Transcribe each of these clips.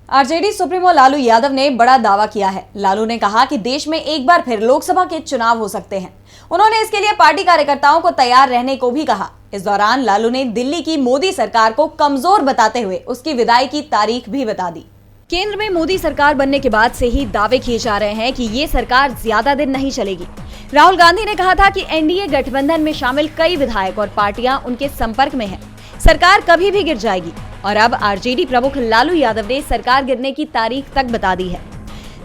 RJD supremo Lalu Yadav ने बड़ा दावा किया है। लालू ने कहा कि देश में एक बार फिर लोकसभा के चुनाव हो सकते हैं। उन्होंने इसके लिए पार्टी कार्यकर्ताओं को तैयार रहने को भी कहा। इस दौरान लालू ने दिल्ली की मोदी सरकार को कमजोर बताते हुए उसकी विदाई की तारीख भी बता दी। केंद्र में मोदी सरकार बनने के बाद से ही दावे किए जा रहे हैं कि ये सरकार ज्यादा दिन नहीं चलेगी। राहुल गांधी ने कहा था कि एनडीए गठबंधन में शामिल कई विधायक और पार्टियां उनके संपर्क में हैं। सरकार कभी भी गिर जाएगी। और अब आरजेडी प्रमुख लालू यादव ने सरकार गिरने की तारीख तक बता दी है।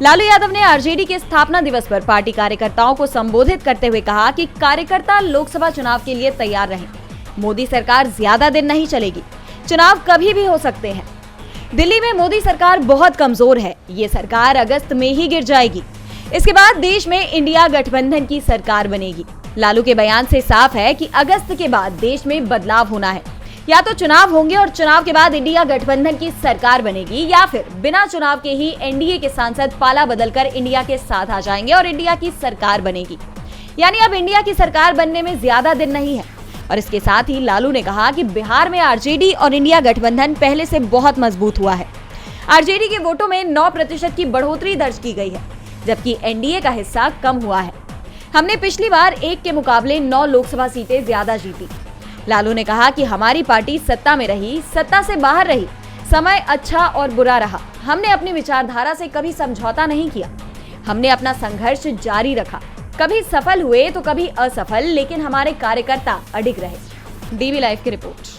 लालू यादव ने आरजेडी के स्थापना दिवस पर पार्टी कार्यकर्ताओं को संबोधित करते हुए कहा कि कार्यकर्ता लोकसभा चुनाव के लिए तैयार रहें। मोदी सरकार ज्यादा दिन नहीं चलेगी, चुनाव कभी भी हो सकते हैं। दिल्ली में मोदी सरकार बहुत कमजोर है, ये सरकार अगस्त में ही गिर जाएगी। इसके बाद देश में इंडिया गठबंधन की सरकार बनेगी। लालू के बयान से साफ है कि अगस्त के बाद देश में बदलाव होना है। या तो चुनाव होंगे और चुनाव के बाद इंडिया गठबंधन की सरकार बनेगी, या फिर बिना चुनाव के ही एनडीए के सांसद पाला बदलकर इंडिया के साथ आ जाएंगे और इंडिया की सरकार बनेगी। यानी अब इंडिया की सरकार बनने में ज्यादा दिन नहीं है। और इसके साथ ही लालू ने कहा कि बिहार में आरजेडी और इंडिया गठबंधन पहले से बहुत मजबूत हुआ है। आरजेडी के वोटों में 9% की बढ़ोतरी दर्ज की गई है, जबकि एनडीए का हिस्सा कम हुआ है। हमने पिछली बार 1 के मुकाबले 9 लोकसभा सीटें ज्यादा जीती। लालू ने कहा कि हमारी पार्टी सत्ता में रही, सत्ता से बाहर रही, समय अच्छा और बुरा रहा। हमने अपनी विचारधारा से कभी समझौता नहीं किया। हमने अपना संघर्ष जारी रखा। कभी सफल हुए तो कभी असफल, लेकिन हमारे कार्यकर्ता अडिग रहे। डीवी लाइव की रिपोर्ट।